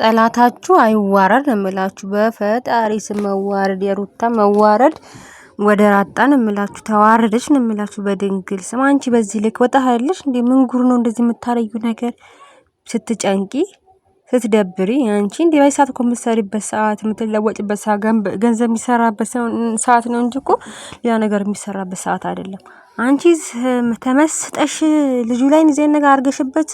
ጠላታችሁ አይዋረድ ነው የምላችሁ። በፈጣሪ ስም መዋረድ፣ የሩታ መዋረድ ወደ ራጣን እምላችሁ ተዋረደች ነው የምላችሁ። በድንግል ስም አንቺ በዚህ ልክ ወጣ አይደለሽ እንዴ? ምን ጉር ነው እንደዚህ የምታረዩ ነገር? ስትጨንቂ ስትደብሪ አንቺ እንዴ ባይሳት እኮ የምትሰሪበት ሰዓት የምትለወጭበት ሰዓት ገንዘብ የሚሰራበት ሰዓት ነው እንጂ እኮ ሌላ ነገር የሚሰራበት ሰዓት አይደለም። አንቺ ተመስጠሽ ልጁ ላይ እንደዚህ ነገር አርገሽበት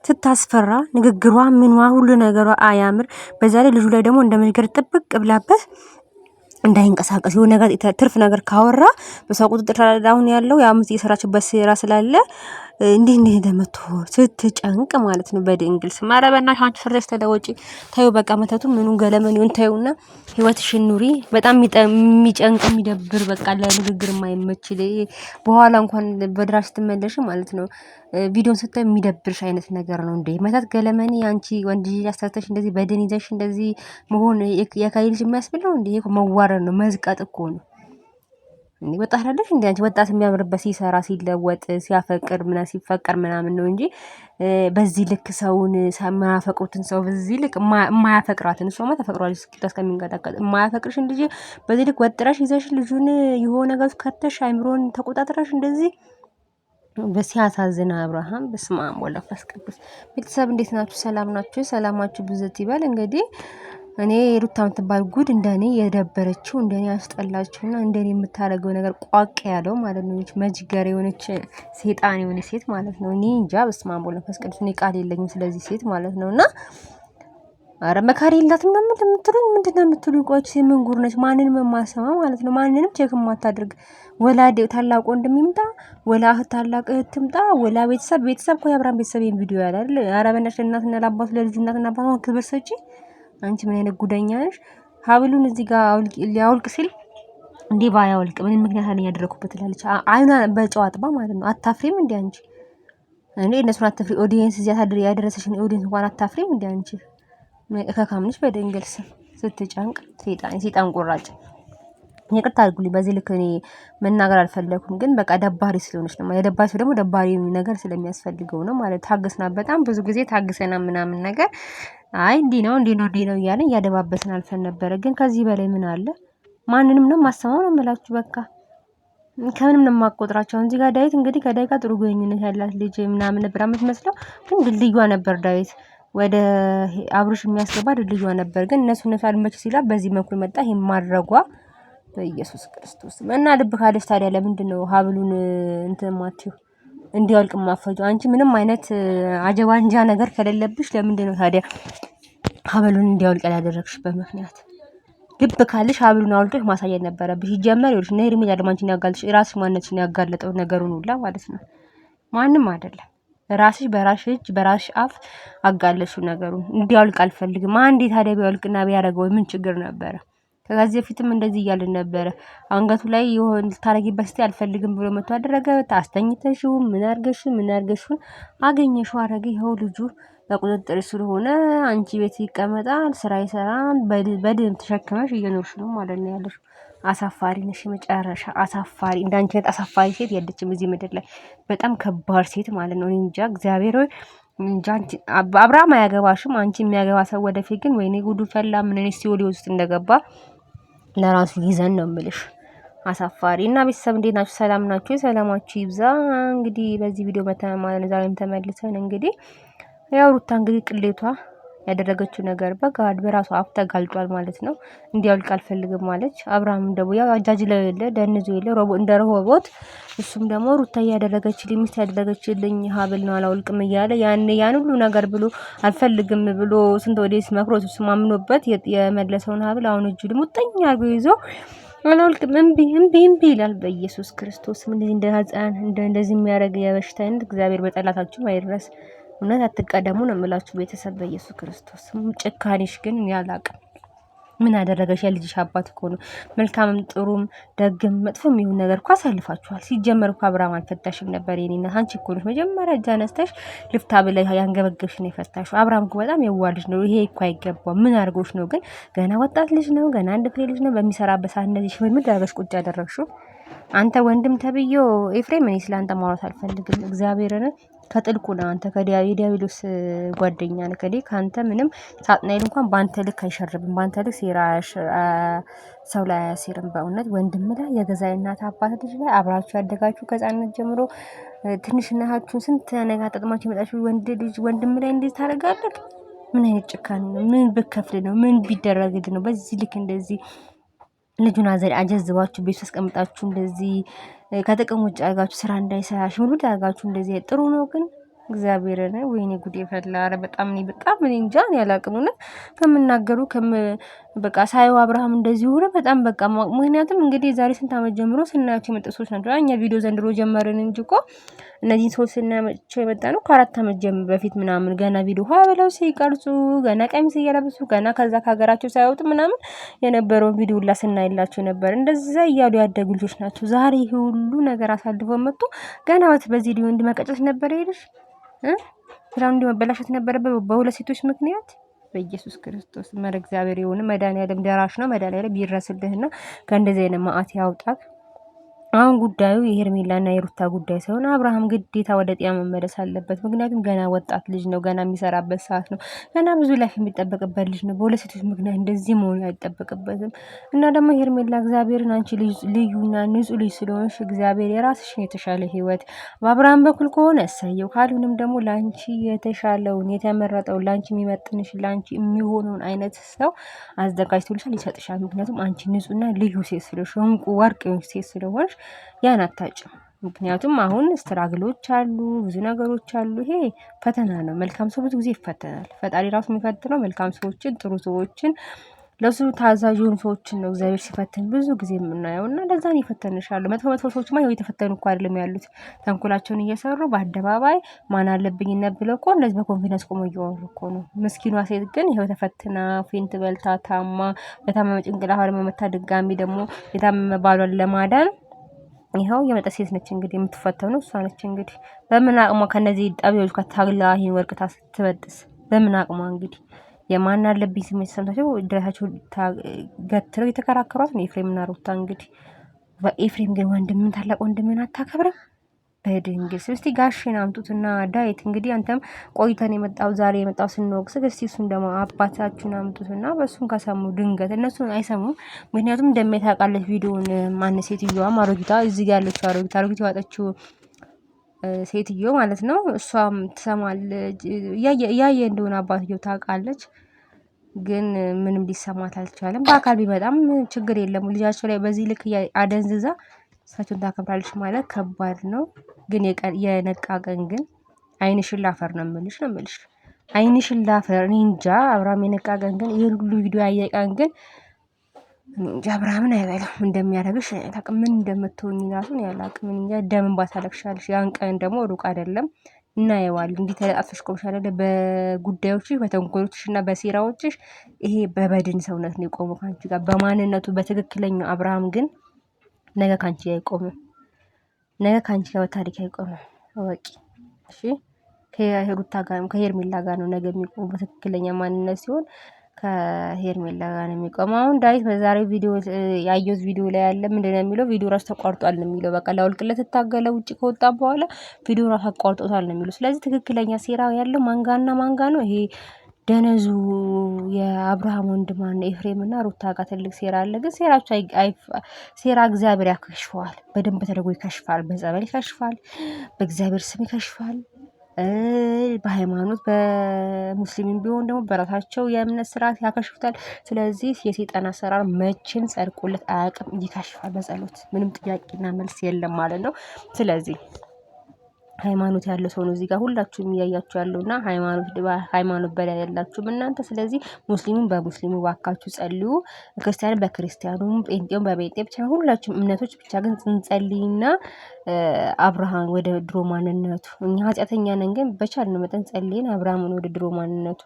ስታስፈራ ንግግሯ ምንዋ ሁሉ ነገሯ አያምር። በዛ ላይ ልጁ ላይ ደግሞ እንደመንገር ጥብቅ ብላበት እንዳይንቀሳቀስ የሆነ ነገር ትርፍ ነገር ካወራ በሰው ቁጥጥር አሁን ያለው ያምት እየሰራችበት ስራ ስላለ እንዴ እንደምትሆን ስትጨንቅ ማለት ነው። በድንግል ስም ኧረ በእናትሽ አንቺ ፍርደሽ ተለወጪ። ታዩ በቃ መተቱ ምኑ ገለመኔውን ታዩና ህይወትሽን ኑሪ። በጣም የሚጨንቅ የሚደብር በቃ ለንግግር የማይመች በኋላ እንኳን በድራሽ ትመለሽ ማለት ነው። ቪዲዮን ስታይ የሚደብርሽ አይነት ነገር ነው እንዴ መተት ገለመኔ። አንቺ ወንድ ልጅ አስተተሽ እንደዚህ በደን ይዘሽ እንደዚህ መሆን የካይ ልጅ የሚያስብለው እንዴ? ይሄ መዋረድ ነው፣ መዝቀጥ እኮ ነው። እንዴ ወጣት አይደለሽ እንዴ አንቺ? ወጣት የሚያምርበት ሲሰራ ሲለወጥ ሲያፈቅር ሲፈቀር ምናምን ነው እንጂ በዚህ ልክ ሰውን የማያፈቅሩትን ሰው በዚህ ልክ የማያፈቅራትን ሰው ተፈቅሯለች እስኪ እስከሚንቀጠቀጥ የማያፈቅርሽን ልጅ በዚህ ልክ ወጥረሽ ይዘሽ ልጁን የሆነ ነገር ከተሽ አይምሮን ተቆጣጥረሽ እንደዚህ በሲያሳዝን አብርሃም በስመ አብ ወወልድ ወመንፈስ ቅዱስ። ቤተሰብ እንዴት ናችሁ? ሰላም ናችሁ? ሰላማችሁ ብዝት ይበል። እንግዲህ እኔ ሩታ የምትባል ጉድ እንደኔ የደበረችው እንደኔ ያስጠላችውና እንደኔ የምታደርገው ነገር ቋቅ ያለው ማለት ነው። መጅገር የሆነች ሴጣን የሆነች ሴት ማለት ነው። እኔ እንጃ በስመ አብ ወወልድ ወመንፈስ ቅዱስ። እኔ ቃል የለኝም ስለዚህ ሴት ማለት ነውና አረ መካሪ የላትም ነው የምትሉኝ? ምንድነው የምትሉኝ? ቆይቼ ምን ጉር ነች? ማንንም የማሰማ ማለት ነው። ማንንም ቼክ የማታደርግ ወላዴ ታላቅ ወንድም ይምጣ ወላ እህት ታላቅ እህት ትምጣ ወላ ቤተሰብ እኮ የአብርሃም ቤተሰብ ቪዲዮ ያላል። አረ በእናትሽ እናትና ለአባቱ ለልጁ እናትና አባቱ ክብር ሰጪ። አንቺ ምን አይነት ጉደኛ ነሽ? ሀብሉን እዚህ ጋር ሊያውልቅ ሲል እንዴ ባያውልቅ ምን ምክንያት አለኝ ያደረኩበት ትላለች። አይኗ በጨው አጥባ ማለት ነው። አታፍሪም እንዴ አንቺ? እንዴ እነሱን አታፍሪ። ኦዲየንስ እዚያ ታድር ያደረሰሽን ኦዲየንስ እንኳን አታፍሪም እንዴ አንቺ? ከካምንሽ በድንግል ስም ስትጨንቅ ሴጣን ቁራጭ። ይቅርታ አድርጉልኝ በዚህ ልክ እኔ መናገር አልፈለኩም፣ ግን በቃ ደባሪ ስለሆነች ነው። የደባሪ ሰው ደግሞ ደባሪ ነገር ስለሚያስፈልገው ነው ማለት ታግስና በጣም ብዙ ጊዜ ታግሰና ምናምን ነገር አይ እንዲህ ነው እያለ እያደባበስን አልፈን ነበረ። ግን ከዚህ በላይ ምን አለ? ማንንም ነው ማሰማው ነው የምላችሁ። በቃ ከምንም ነው የማቆጥራቸው። እዚህ ጋር ዳዊት እንግዲህ ከዳዊት ጋር ጥሩ ግንኙነት ያላት ልጅ ምናምን ነበር የምትመስለው፣ ግን ድልድዩዋ ነበር ዳዊት ወደ አብርሽ የሚያስገባ ድልድዩዋ ነበር። ግን እነሱ አልመች ሲላ በዚህ መልኩ መጣ። ይሄን ማድረጓ በኢየሱስ ክርስቶስ እና ልብ ካለሽ ታዲያ ለምንድን ነው ሀብሉን እንትን ማትዩ እንዲያልቅ ማፈጁ? አንቺ ምንም አይነት አጀባንጃ ነገር ከሌለብሽ ለምንድን ነው ታዲያ ሀብሉን እንዲያልቅ ያደረግሽበት ምክንያት? ልብ ካለሽ ሀብሉን አውልቀሽ ማሳየት ነበረብሽ። ይጀመር ይልሽ ነይ ሪሚ ያድማንቺን ያጋልሽ ራስሽ ማንነትሽን ያጋለጠው ነገሩን ሁላ ማለት ነው። ማንም አይደለም ራስሽ በራስሽ እጅ በራስሽ አፍ አጋለሽው ነገሩን። እንዲያልቅ አልፈልግም። አንዴ ታዲያ ቢያልቅና ቢያደርገው ምን ችግር ነበረ? ከዚህ በፊትም እንደዚህ እያልን ነበረ። አንገቱ ላይ ይሆን ልታረጊበት እስቲ አልፈልግም ብሎ መጥቶ አደረገ። ታስተኝተሽው ምን አርገሽው አገኘሽው አረገ። ይኸው ልጁ በቁጥጥር ስለሆነ አንቺ ቤት ይቀመጣል፣ ስራ ይሰራል። በደም ተሸክመሽ እየኖርሽ ነው ማለት ነው ያለሽ። አሳፋሪ ነሽ፣ መጨረሻ አሳፋሪ። እንዳንቺ አይነት አሳፋሪ ሴት የለችም እዚህ ምድር ላይ። በጣም ከባድ ሴት ማለት ነው። እንጃ እግዚአብሔር ወይ እንጃ። አብርሃም አያገባሽም። አንቺ የሚያገባ ሰው ወደፊት ግን ወይኔ ጉዱ ፈላ። ምን እኔ ሲኦል ውስጥ እንደገባ ለራሱ ይዘን ነው የምልሽ። አሳፋሪ እና ቤተሰብ እንዴት ናችሁ? ሰላም ናችሁ? ሰላማችሁ ይብዛ። እንግዲህ በዚህ ቪዲዮ ማለት ነው ዛሬም ተመልሰን እንግዲህ ያው ሩታ እንግዲህ ቅሌቷ ያደረገችው ነገር በጋድ በራሱ አፍ ተጋልጧል ማለት ነው። እንዲያውልቅ አልፈልግም ማለች። አብርሃም ደግሞ ያው አጃጅ ላይ የለ ደንዞ የለ እንደ ረሆቦት እሱም ደግሞ ሩታ ያደረገችልኝ ሚስት ያደረገችልኝ ሀብል ነው አላውልቅም እያለ ያን ሁሉ ነገር ብሎ አልፈልግም ብሎ ስንት ወዴስ መክሮት እሱ ማምኖበት የመለሰውን ሀብል አሁን እጁ ደግሞ ጠኛ አርጎ ይዞ አላውልቅም እምቢ ይላል። በኢየሱስ ክርስቶስ ምን እንደ ህፃን እንደዚህ የሚያደርግ የበሽታ አይነት እግዚአብሔር በጠላታችሁ አይድረስ። እውነት አትቀደሙ ነው የምላችሁ ቤተሰብ በኢየሱስ ክርስቶስ። ጭካኔሽ ግን ያላቅ ምን አደረገሽ? የልጅሽ አባት እኮ ነው። መልካምም ጥሩም ደግም መጥፎም ይሁን ነገር እኮ አሳልፋችኋል። ሲጀመር እኮ አብርሃም አልፈታሽም ነበር። የኔና አንቺ እኮ ነሽ መጀመሪያ እጅ አነስተሽ ልፍታ ብለሽ ያንገበገብሽ ነው የፈታሽው። አብርሃም እኮ በጣም የዋህ ልጅ ነው። ይሄ እኮ አይገባም። ምን አድርጎሽ ነው ግን? ገና ወጣት ልጅ ነው። ገና አንድ ፍሬ ልጅ ነው። በሚሰራበት ሰዓት እንደዚህ ሽምድ አድርገሽ ቁጭ ያደረግሽው አንተ ወንድም ተብዮ ኤፍሬም። እኔ ስለአንተ ማውራት አልፈልግም እግዚአብሔርን ከጥልቁ ነው አንተ የዲያብሎስ ጓደኛ ነህ። ካንተ ምንም ሳጥናኤል እንኳን ባንተ ልክ አይሸርብም። ባንተ ልክ ሴራ ሰው ላይ አያሴርም። በእውነት ወንድም ላይ የገዛ እናት አባት ልጅ ላይ አብራችሁ ያደጋችሁ ከህፃንነት ጀምሮ ትንሽነታችሁን ስንት ነገር ተጠቅማችሁ የመጣችሁ ወንድም ላይ እንዴት ታደርጋለህ? ምን አይነት ጭካኔ ነው? ምን ብከፍል ነው? ምን ቢደረግልህ ነው? በዚህ ልክ እንደዚህ ልጁን አጀዝባችሁ ቤት አስቀምጣችሁ እንደዚህ ከጥቅም ውጭ አድርጋችሁ ስራ እንዳይሰራ ሽሙልሙል አድርጋችሁ እንደዚህ ጥሩ ነው ግን እግዚአብሔርን ወይኔ ጉዴ ፈላ። ኧረ በጣም እኔ እንጃ እኔ አላቅም። እውነት ከምናገሩ በቃ ሳየው አብርሃም እንደዚህ ሆነ በጣም በቃ ምክንያቱም እንግዲህ የዛሬ ስንት ዓመት ጀምሮ ስናያቸው የመጡ ሰዎች ናቸው። እኛ ቪዲዮ ዘንድሮ ጀመርን እንጂ እኮ እነዚህን ሰዎች ስናያቸው የመጣ ነው ከ4 ዓመት በፊት ምናምን ገና ቪዲዮ ብለው ሲቀርጹ ገና ቀሚስ እየለበሱ ገና ከዛ ከሀገራቸው ሳይወጡ ምናምን የነበረውን ቪዲዮ ሁላ ስናይላቸው ነበር። እንደዛ እያሉ ያደጉ ልጆች ናቸው። ዛሬ ይሄ ሁሉ ነገር አሳልፈው መጡ። ገና በዚህ ቪዲዮ እንዲመቀጨት ነበር ይልሽ ስራው እንዲመበላሸት ነበረበት በሁለት ሴቶች ምክንያት። በኢየሱስ ክርስቶስ መረ እግዚአብሔር የሆነ መድኃኒዓለም ደራሽ ነው። መድኃኒዓለም ይድረስልህና ከእንደዚህ አይነት መዓት ያውጣት። አሁን ጉዳዩ የሄርሜላና የሩታ ጉዳይ ሳይሆን አብርሃም ግዴታ ወደ ጤና መመለስ አለበት። ምክንያቱም ገና ወጣት ልጅ ነው። ገና የሚሰራበት ሰዓት ነው። ገና ብዙ ላይፍ የሚጠበቅበት ልጅ ነው። በሁለት ሴቶች ምክንያት እንደዚህ መሆን አይጠበቅበትም። እና ደግሞ ሄርሜላ እግዚአብሔርን አንቺ ልዩና ንጹህ ልጅ ስለሆንሽ እግዚአብሔር የራስሽን የተሻለ ህይወት በአብርሃም በኩል ከሆነ እሰየው፣ ካልሆነም ደግሞ ለአንቺ የተሻለውን የተመረጠውን ለአንቺ የሚመጥንሽ ለአንቺ የሚሆነውን አይነት ሰው አዘጋጅቶልሻል፣ ይሰጥሻል። ምክንያቱም አንቺ ንጹህና ልዩ ሴት ስለሆንሽ እንቁ ወርቅ ሴት ስለሆንሽ ያን አታጭም። ምክንያቱም አሁን ስትራግሎች አሉ፣ ብዙ ነገሮች አሉ። ይሄ ፈተና ነው። መልካም ሰው ብዙ ጊዜ ይፈተናል። ፈጣሪ ራሱ የሚፈትነው መልካም ሰዎችን፣ ጥሩ ሰዎችን፣ ለሱ ታዛዥ የሆኑ ሰዎችን ነው እግዚአብሔር ሲፈትን ብዙ ጊዜ የምናየው እና ለዛ ነው ይፈተንሻል። መጥፎ ሰዎችማ ይኸው የተፈተኑ እኮ አይደለም ያሉት ተንኮላቸውን እየሰሩ በአደባባይ ማን አለብኝ ብለው እኮ እንደዚህ በኮንፊደንስ ቆሞ እያወሩ እኮ ነው። ምስኪኗ ሴት ግን ይኸው ተፈትና ፌንት በልታ ታማ በታመመ ጭንቅላት ለመመታ ድጋሚ ደግሞ የታመመ ባሏን ለማዳን ይኸው የመጣ ሴት ነች። እንግዲህ የምትፈተነው እሷ ነች። እንግዲህ በምን አቅሟ ከነዚህ ጠቢዎች ከታግላ ይሄን ወርቅታ ስትበጥስ በምን አቅሟ እንግዲህ የማን አለብኝ ስሜት ሰምታቸው ድረታቸው ገትረው የተከራከሯት ነው ኤፍሬምና ሩታ። እንግዲህ በኤፍሬም ግን ወንድምን ታላቅ ወንድምን አታከብርም። በድንግል እስቲ ጋሽን አምጡትና ዳዊት እንግዲህ አንተም ቆይተን የመጣው ዛሬ የመጣው ስንወቅስ እስቲ እሱን ደግሞ አባታችሁን አምጡትና በእሱን ከሰሙ ድንገት እነሱን አይሰሙም። ምክንያቱም እንደሚታውቃለች ቪዲዮውን ማን ሴትዮዋ አሮጊቷ እዚህ ጋር ያለችው አሮጊት ያወጣችው ሴትዮ ማለት ነው። እሷም ትሰማለች እያየ እንደሆነ አባትየው ታውቃለች። ግን ምንም ሊሰማት አልቻለም። በአካል ቢመጣም ችግር የለም። ልጃቸው ላይ በዚህ ልክ አደንዝዛ እሳቸውን ታከብራለች ማለት ከባድ ነው። ግን የነቃ ቀን ግን አይንሽን ላፈር ነው የምልሽ አይንሽን ላፈር። እኔ እንጃ አብርሃም የነቃ ቀን ግን ይሄን ሁሉ ቪዲዮ ያየ ቀን ግን እንጃ አብርሃምን አይበላም እንደሚያደርግሽ ታውቅ ምን እንደምትሆኝ ራሱን ያላቅም እንጃ ደምን ባታለቅሻለሽ። ያን ቀን ደግሞ ሩቅ አይደለም እናየዋለን። እንዲህ ተለጣጥፈሽ ቆምሻል አይደል? በጉዳዮችሽ በተንኮሎችሽ እና በሴራዎችሽ ይሄ በበድን ሰውነት ነው የቆመው ካንቺ ጋር በማንነቱ በትክክለኛው። አብርሃም ግን ነገ ካንቺ አይቆምም። ነገ ካንቺ ጋር በታሪክ አይቆምም። ወቂ እሺ። ከሩታ ጋር ከሄርሜላ ጋር ነው ነገ የሚቆመው በትክክለኛ ማንነት ሲሆን ከሄርሜላ ጋር ነው የሚቆመው። አሁን ዳዊት በዛሬው ቪዲዮ ያየሁት ቪዲዮ ላይ ያለ ምንድነው የሚለው ቪዲዮ ራሱ ተቋርጧል ነው የሚለው። በቃ ላውልቅለት ታገለ ውጪ ከወጣ በኋላ ቪዲዮ ራሱ አቋርጦታል ነው የሚለው። ስለዚህ ትክክለኛ ሴራ ያለው ማንጋና ማንጋ ነው ይሄ ደነዙ የአብርሃም ወንድማን ኤፍሬም እና ሩታ ጋር ትልቅ ሴራ አለ። ግን ሴራቸው ሴራ እግዚአብሔር ያከሽፈዋል። በደንብ ተደርጎ ይከሽፋል። በጸበል ይከሽፋል። በእግዚአብሔር ስም ይከሽፋል። በሃይማኖት በሙስሊም ቢሆን ደግሞ በራሳቸው የእምነት ስርዓት ያከሽፉታል። ስለዚህ የሰይጣን አሰራር መቼም ጸድቆለት አያውቅም። ይከሽፋል በጸሎት ምንም ጥያቄና መልስ የለም ማለት ነው። ስለዚህ ሃይማኖት ያለው ሰው ነው እዚህ ጋር ሁላችሁም እያያችሁ ያለውና ሃይማኖት በላይ ያላችሁም እናንተ። ስለዚህ ሙስሊሙን በሙስሊሙ ባካችሁ ጸልዩ፣ ክርስቲያኑን በክርስቲያኑም፣ ጴንጤውን በጴንጤ ብቻ ሁላችሁም እምነቶች ብቻ ግን እንጸልይና አብርሃም ወደ ድሮ ማንነቱ እኛ ኃጢአተኛ ነን፣ ግን በቻልነው መጠን ጸልይን አብርሃምን ወደ ድሮ ማንነቱ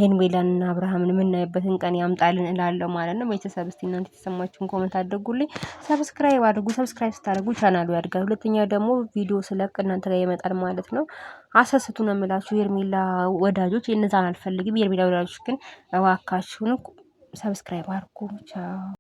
ሄርሜላንና አብርሃምን የምናይበትን ቀን ያምጣልን እላለሁ ማለት ነው። ቤተሰብ እስቲ እናንተ የተሰማችሁን ኮመንት አድርጉልኝ፣ ሰብስክራይብ አድርጉ። ሰብስክራይብ ስታደርጉ ቻናሉ ያድጋል። ሁለተኛ ደግሞ ቪዲዮ ስለቅ እናንተ ጋር ይመጣል ማለት ነው። አሰስቱ ነው የምላችሁ የሄርሜላ ወዳጆች። የነዛን አልፈልግም። የሄርሜላ ወዳጆች ግን እባካችሁን ሰብስክራይብ አድርጉ። ቻው